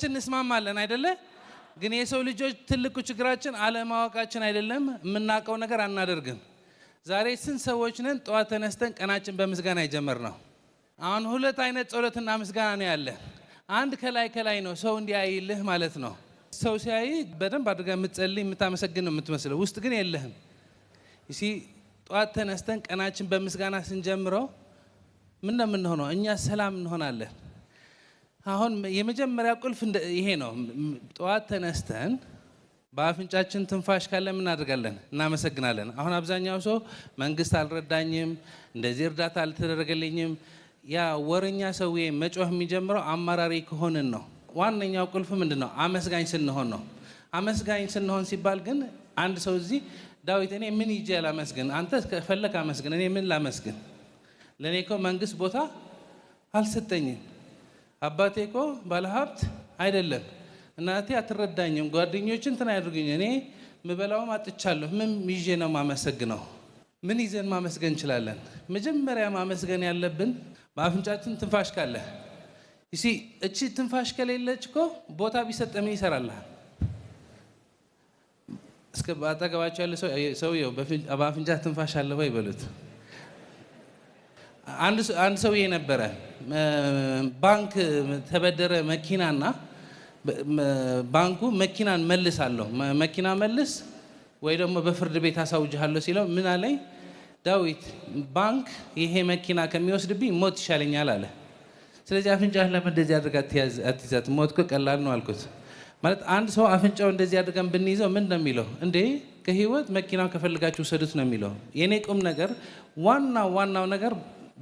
እንስማማለን አይደለ? ግን የሰው ልጆች ትልቁ ችግራችን አለማወቃችን አይደለም፣ የምናውቀው ነገር አናደርግም። ዛሬ ስንት ሰዎች ነን ጠዋት ተነስተን ቀናችን በምስጋና የጀመርነው? አሁን ሁለት አይነት ጸሎትና ምስጋና ነው ያለ። አንድ ከላይ ነው ሰው እንዲያይልህ ማለት ነው። ሰው ሲያይ በደንብ አድርገህ የምትጸልይ የምታመሰግን ነው የምትመስለው፣ ውስጥ ግን የለህም። እሺ ጠዋት ተነስተን ቀናችን በምስጋና ስንጀምረው ምን ነው የምንሆነው? እኛ ሰላም እንሆናለን። አሁን የመጀመሪያ ቁልፍ ይሄ ነው። ጠዋት ተነስተን በአፍንጫችን ትንፋሽ ካለ ምን እናደርጋለን? እናመሰግናለን። አሁን አብዛኛው ሰው መንግስት አልረዳኝም፣ እንደዚህ እርዳታ አልተደረገልኝም፣ ያ ወረኛ ሰውዬ መጮህ የሚጀምረው አማራሪ ከሆንን ነው። ዋነኛው ቁልፍ ምንድን ነው? አመስጋኝ ስንሆን ነው። አመስጋኝ ስንሆን ሲባል ግን አንድ ሰው እዚህ ዳዊት እኔ ምን ይዤ ላመስግን? አንተ ከፈለክ አመስግን፣ እኔ ምን ላመስግን? ለእኔ እኮ መንግስት ቦታ አልሰጠኝም፣ አባቴ እኮ ባለሀብት አይደለም፣ እናቴ አትረዳኝም፣ ጓደኞች እንትን አያድርጉኝ፣ እኔ ምበላውም አጥቻለሁ፣ ምን ይዤ ነው ማመሰግነው? ምን ይዘን ማመስገን እንችላለን? መጀመሪያ ማመስገን ያለብን በአፍንጫችን ትንፋሽ ካለ። እሺ እቺ ትንፋሽ ከሌለች እኮ ቦታ ቢሰጥ ምን ይሰራልሃል? እስከ ባጠገባቸው ያለ ሰውየው በአፍንጫ ትንፋሽ አለ ወይ በሉት። አንድ ሰውዬ ነበረ፣ ባንክ ተበደረ መኪናና ባንኩ መኪናን መልሳለሁ፣ መኪና መልስ ወይ ደግሞ በፍርድ ቤት አሳውጅሃለሁ ሲለው ምን አለኝ? ዳዊት ባንክ ይሄ መኪና ከሚወስድብኝ ሞት ይሻለኛል አለ። ስለዚህ አፍንጫህን ለምን እንደዚህ አድርጋ አትይዛት? ሞት እኮ ቀላል ነው አልኩት። ማለት አንድ ሰው አፍንጫው እንደዚህ አድርገን ብንይዘው ምን ነው የሚለው? እንዴ ከህይወት መኪናው ከፈልጋችሁ ሰዱት ነው የሚለው። የኔ ቁም ነገር ዋናው ነገር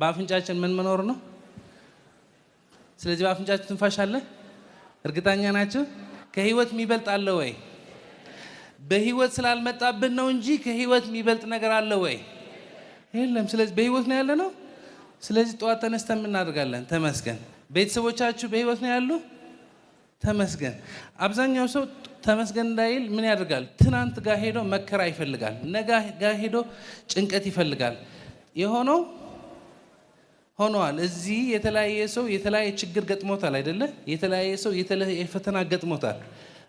በአፍንጫችን ምን መኖር ነው። ስለዚህ በአፍንጫችን ትንፋሽ አለ። እርግጠኛ ናችሁ? ከህይወት የሚበልጥ አለ ወይ? በህይወት ስላልመጣብን ነው እንጂ ከህይወት የሚበልጥ ነገር አለ ወይ? የለም። ስለዚህ በህይወት ነው ያለ ነው። ስለዚህ ጠዋት ተነስተን ምን እናደርጋለን? ተመስገን። ቤተሰቦቻችሁ በህይወት ነው ያሉ? ተመስገን። አብዛኛው ሰው ተመስገን እንዳይል ምን ያደርጋል? ትናንት ጋር ሄዶ መከራ ይፈልጋል፣ ነገ ጋር ሄዶ ጭንቀት ይፈልጋል። የሆነው ሆኗል። እዚህ የተለያየ ሰው የተለያየ ችግር ገጥሞታል አይደለ? የተለያየ ሰው የተለያየ ፈተና ገጥሞታል።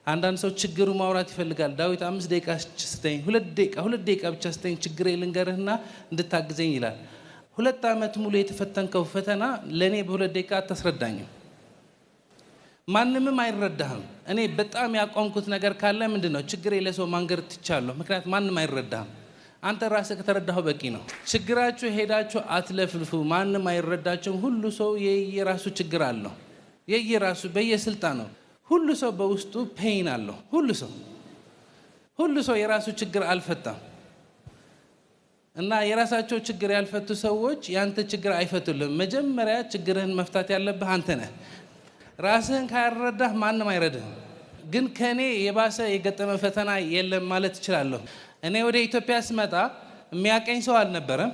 አንዳንድ ሰው ችግሩ ማውራት ይፈልጋል። ዳዊት 5 ደቂቃ ስጠኝ፣ 2 ደቂቃ ብቻ ስጠኝ፣ ችግሬ ልንገርህና እንድታግዘኝ ይላል። 2 ዓመት ሙሉ የተፈተንከው ፈተና ለእኔ በ2 ደቂቃ አታስረዳኝም። ማንምም አይረዳህም። እኔ በጣም ያቆምኩት ነገር ካለ ምንድን ነው? ችግሬ ለሰው ማንገር ትቻለሁ። ምክንያቱም ማንም አይረዳህም። አንተ ራስህ ከተረዳኸው በቂ ነው። ችግራችሁ ሄዳችሁ አትለፍልፉ። ማንም አይረዳችሁም። ሁሉ ሰው የየራሱ ችግር አለው። የየራሱ በየስልጣን ነው። ሁሉ ሰው በውስጡ ፔይን አለው። ሁሉ ሰው የራሱ ችግር አልፈታም። እና የራሳቸው ችግር ያልፈቱ ሰዎች ያንተ ችግር አይፈቱልም። መጀመሪያ ችግርህን መፍታት ያለብህ አንተ ነህ። ራስህን ካያረዳህ ማንም አይረዳህም። ግን ከኔ የባሰ የገጠመ ፈተና የለም ማለት እችላለሁ። እኔ ወደ ኢትዮጵያ ስመጣ የሚያቀኝ ሰው አልነበረም።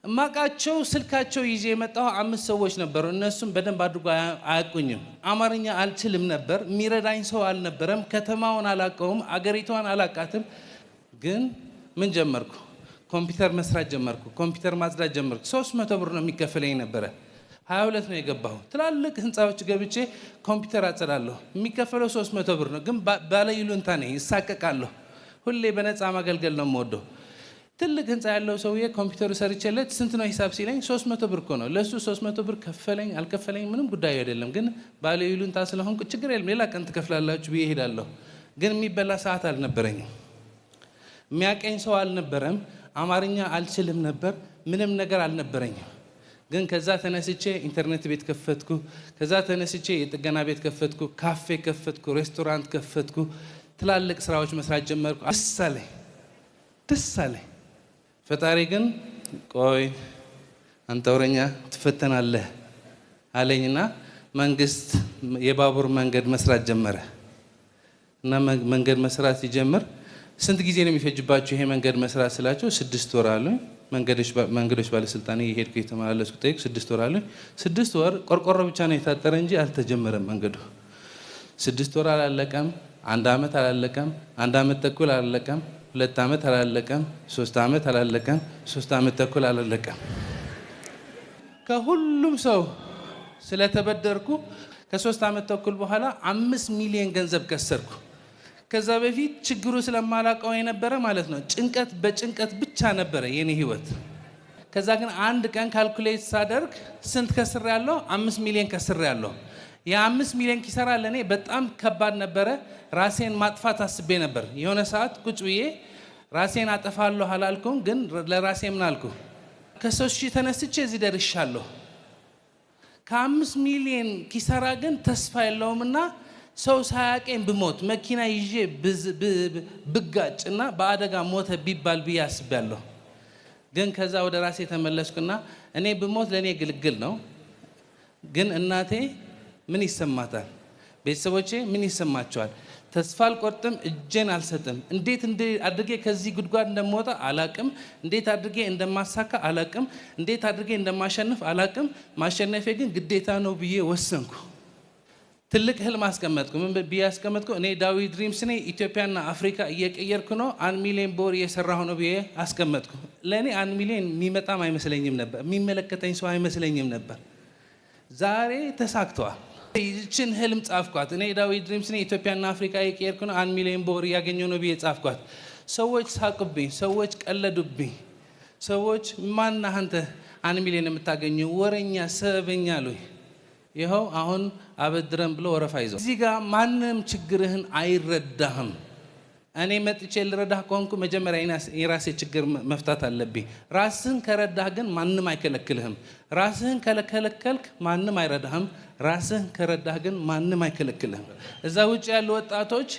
እማቃቸው ስልካቸው ይዤ የመጣሁ 5 ሰዎች ነበሩ። እነሱም በደንብ አድርጎ አያውቁኝም። አማርኛ አልችልም ነበር። የሚረዳኝ ሰው አልነበረም። ከተማውን አላውቀውም፣ አገሪቷን አላውቃትም። ግን ምን ጀመርኩ? ኮምፒውተር መስራት ጀመርኩ። ኮምፒውተር ማጽዳት ጀመርኩ። 300 ብር ነው የሚከፈለኝ ነበረ። 22 ነው የገባሁ። ትላልቅ ህንፃዎች ገብቼ ኮምፒውተር አጸዳለሁ። የሚከፈለው 300 ብር ነው። ግን ባለይሉንታ ነኝ፣ ይሳቀቃለሁ። ሁሌ በነፃ ማገልገል ነው የምወደው። ትልቅ ህንፃ ያለው ሰውዬ ኮምፒውተሩ ሰርቼለት ስንት ነው ሂሳብ ሲለኝ 300 ብር እኮ ነው። ለሱ 300 ብር ከፈለኝ አልከፈለኝ ምንም ጉዳዩ አይደለም። ግን ባለይሉንታ ስለሆንኩ ችግር የለም ሌላ ቀን ትከፍላላችሁ ብዬ እሄዳለሁ። ግን የሚበላ ሰዓት አልነበረኝም። የሚያቀኝ ሰው አልነበረም። አማርኛ አልችልም ነበር። ምንም ነገር አልነበረኝም። ግን ከዛ ተነስቼ ኢንተርኔት ቤት ከፈትኩ። ከዛ ተነስቼ የጥገና ቤት ከፈትኩ፣ ካፌ ከፈትኩ፣ ሬስቶራንት ከፈትኩ። ትላልቅ ስራዎች መስራት ጀመርኩ። ደስ አለኝ። ፈጣሪ ግን ቆይ አንተ ወረኛ ትፈተናለህ አለኝና መንግስት የባቡር መንገድ መስራት ጀመረ። እና መንገድ መስራት ሲጀምር ስንት ጊዜ ነው የሚፈጅባችሁ ይሄ መንገድ መስራት ስላቸው 6 ወር አሉኝ። መንገዶች ባለስልጣን የሄድኩ የተመላለስኩ ጠይቅ 6 ወር አሉኝ። 6 ወር ቆርቆሮ ብቻ ነው የታጠረ እንጂ አልተጀመረም መንገዱ። 6 ወር አላለቀም። 1 ዓመት አላለቀም። 1 ዓመት ተኩል አላለቀም። 2 ዓመት አላለቀም። 3 ዓመት አላለቀም። 3 ዓመት ተኩል አላለቀም። ከሁሉም ሰው ስለተበደርኩ ከ3 ዓመት ተኩል በኋላ 5 ሚሊዮን ገንዘብ ከሰርኩ። ከዛ በፊት ችግሩ ስለማላውቀው የነበረ ማለት ነው ጭንቀት በጭንቀት ብቻ ነበረ የኔ ህይወት። ከዛ ግን አንድ ቀን ካልኩሌት ሳደርግ ስንት ከስር ያለው 5 ሚሊዮን ከስር ያለው የ5 ሚሊዮን ኪሳራ ለኔ በጣም ከባድ ነበረ። ራሴን ማጥፋት አስቤ ነበር። የሆነ ሰዓት ቁጭ ብዬ ራሴን አጠፋለሁ አላልኩም፣ ግን ለራሴ ምን አልኩ? ከ3,000 ተነስቼ እዚህ ደርሻለሁ። ከ5 ሚሊዮን ኪሳራ ግን ተስፋ የለውምና ሰው ሳያቀኝ ብሞት መኪና ይዤ ብጋጭና በአደጋ ሞተ ቢባል ብዬ አስቤያለሁ። ግን ከዛ ወደ ራሴ ተመለስኩና እኔ ብሞት ለኔ ግልግል ነው፣ ግን እናቴ ምን ይሰማታል? ቤተሰቦቼ ምን ይሰማቸዋል? ተስፋ አልቆርጥም፣ እጄን አልሰጥም። እንዴት አድርጌ ከዚህ ጉድጓድ እንደምወጣ አላቅም፣ እንዴት አድርጌ እንደማሳካ አላቅም፣ እንዴት አድርጌ እንደማሸንፍ አላቅም። ማሸነፌ ግን ግዴታ ነው ብዬ ወሰንኩ። ትልቅ ህልም አስቀመጥኩ። ምን ብዬ አስቀመጥኩ? እኔ ዳዊት ድሪምስ ነኝ፣ ኢትዮጵያና አፍሪካ እየቀየርኩ ነው፣ 1 ሚሊዮን በወር እየሰራሁ ነው ብዬ አስቀመጥኩ። ለእኔ 1 ሚሊዮን የሚመጣም አይመስለኝም ነበር፣ የሚመለከተኝ ሰው አይመስለኝም ነበር። ዛሬ ተሳክተዋል። ይችን ህልም ጻፍኳት። እኔ ዳዊት ድሪምስ ነኝ፣ ኢትዮጵያና አፍሪካ እየቀየርኩ ነው፣ 1 ሚሊዮን በወር እያገኘሁ ነው ብዬ ጻፍኳት። ሰዎች ሳቁብኝ፣ ሰዎች ቀለዱብኝ። ሰዎች ማነህ አንተ 1 ሚሊዮን የምታገኘው ወረኛ ሰበኛ አሉኝ። ይኸው አሁን አበድረን ብሎ ወረፋ ይዘው እዚህ ጋር ማንም ችግርህን አይረዳህም። እኔ መጥቼ ልረዳህ ከሆንኩ መጀመሪያ የራሴ ችግር መፍታት አለብኝ። ራስህን ከረዳህ ግን ማንም አይከለክልህም። ራስህን ከለከልክ ማንም አይረዳህም። ራስህን ከረዳህ ግን ማንም አይከለክልህም። እዛ ውጭ ያሉ ወጣቶች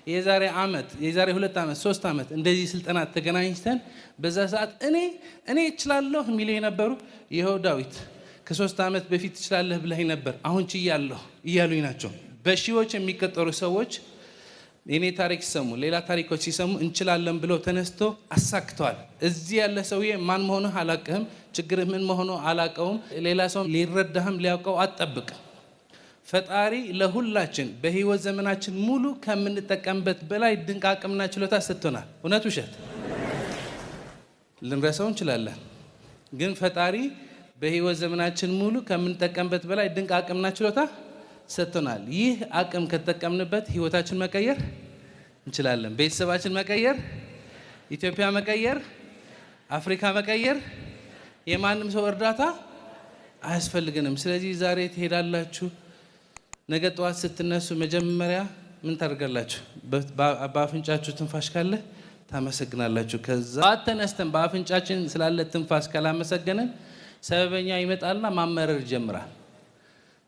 የዛሬ 2 ዓመት 3 ዓመት እንደዚህ ስልጠና ተገናኝተን በዛ ሰዓት እኔ እችላለሁ የሚሉ የነበሩ ይኸው ዳዊት ከ3 ዓመት በፊት ትችላለህ ብለህ ነበር፣ አሁን ችያለሁ እያሉኝ ናቸው። በሺዎች የሚቆጠሩ ሰዎች የኔ ታሪክ ሲሰሙ ሌላ ታሪኮች ሲሰሙ እንችላለን ብለው ተነስቶ አሳክተዋል። እዚህ ያለ ሰውዬ ማን መሆንህ አላውቅህም፣ ችግርህ ምን መሆኑ አላውቀውም። ሌላ ሰው ሊረዳህም ሊያውቀው አትጠብቅ። ፈጣሪ ለሁላችን በህይወት ዘመናችን ሙሉ ከምንጠቀምበት በላይ ድንቅ አቅምና ችሎታ ሰጥቶናል። እውነት ውሸት? ልንረሳው እንችላለን፣ ግን ፈጣሪ በህይወት ዘመናችን ሙሉ ከምንጠቀምበት በላይ ድንቅ አቅምና ችሎታ ሰጥቶናል። ይህ አቅም ከተጠቀምንበት ህይወታችን መቀየር እንችላለን። ቤተሰባችን መቀየር፣ ኢትዮጵያ መቀየር፣ አፍሪካ መቀየር። የማንም ሰው እርዳታ አያስፈልግንም። ስለዚህ ዛሬ ትሄዳላችሁ፣ ነገ ጠዋት ስትነሱ መጀመሪያ ምን ታደርጋላችሁ? በአፍንጫችሁ ትንፋሽ ካለ ታመሰግናላችሁ። ከዛ ተነስተን በአፍንጫችን ስላለ ትንፋሽ ካላመሰገንን ሰበበኛ ይመጣልና ማመረር ይጀምራል።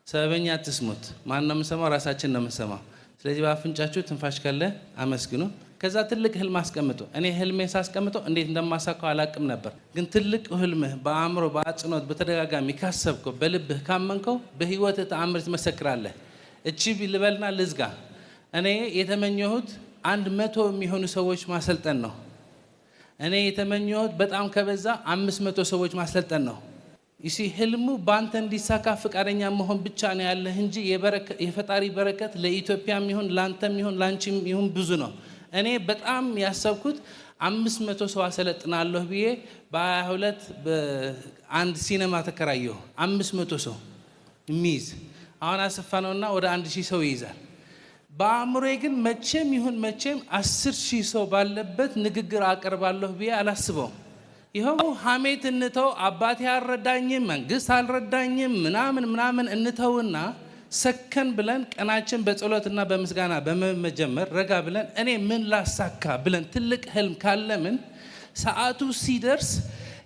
ሰበበኛ አትስሙት። ማን ነው የምንሰማው? ራሳችን ነው የምንሰማው። ስለዚህ በአፍንጫችሁ ትንፋሽ ካለ አመስግኑ። ከዛ ትልቅ ህልም አስቀምጡ። እኔ ህልሜን ሳስቀምጠው እንዴት እንደማሳካው አላቅም ነበር፣ ግን ትልቅ ህልምህ በአእምሮ በአጽኖት በተደጋጋሚ ካሰብከው በልብህ ካመንከው በህይወትህ ተአምር ትመሰክራለህ። እቺ ልበልና ልዝጋ። እኔ የተመኘሁት 100 የሚሆኑ ሰዎች ማሰልጠን ነው። እኔ የተመኘሁት በጣም ከበዛ 500 ሰዎች ማሰልጠን ነው። ይሲ ህልሙ ባንተ እንዲሳካ ፍቃደኛ መሆን ብቻ ነው ያለህ እንጂ የፈጣሪ በረከት ለኢትዮጵያም ይሁን ላንተም ይሁን ላንቺም ይሁን ብዙ ነው። እኔ በጣም ያሰብኩት 500 ሰው አሰለጥናለሁ ብዬ በ22 በአንድ ሲኔማ ተከራየሁ። 500 ሰው የሚይዝ አሁን አሰፋነውና ወደ 1000 ሰው ይይዛል። በአእምሮዬ ግን መቼም ይሁን መቼም 10,000 ሰው ባለበት ንግግር አቀርባለሁ ብዬ አላስበውም። ይኸው ሐሜት እንተው፣ አባቴ አልረዳኝም፣ መንግስት አልረዳኝም ምናምን እንተውና ሰከን ብለን ቀናችን በጸሎትና በምስጋና በመጀመር ረጋ ብለን እኔ ምን ላሳካ ብለን ትልቅ ህልም ካለምን ሰዓቱ ሲደርስ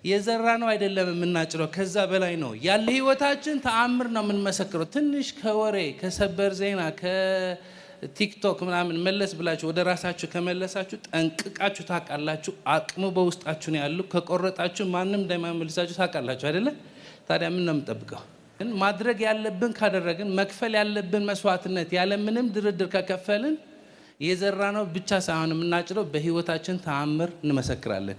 የዘራ ነው አይደለም የምናጭለው፣ ከዛ በላይ ነው ያለ ህይወታችን ተአምር ነው የምንመሰክረው። ትንሽ ከወሬ ከሰበር ዜና ቲክቶክ ምናምን መለስ ብላችሁ ወደ ራሳችሁ ከመለሳችሁ ጠንቅቃችሁ ታውቃላችሁ። አቅሙ በውስጣችሁ ነው ያለው። ከቆረጣችሁ ማንም እንደማይመልሳችሁ ታውቃላችሁ አይደለ? ታዲያ ምን ነው የምንጠብቀው? ግን ማድረግ ያለብን ካደረግን፣ መክፈል ያለብን መስዋዕትነት ያለ ምንም ድርድር ከከፈልን የዘራነው ብቻ ሳይሆን የምናጭለው በህይወታችን ተአምር እንመሰክራለን።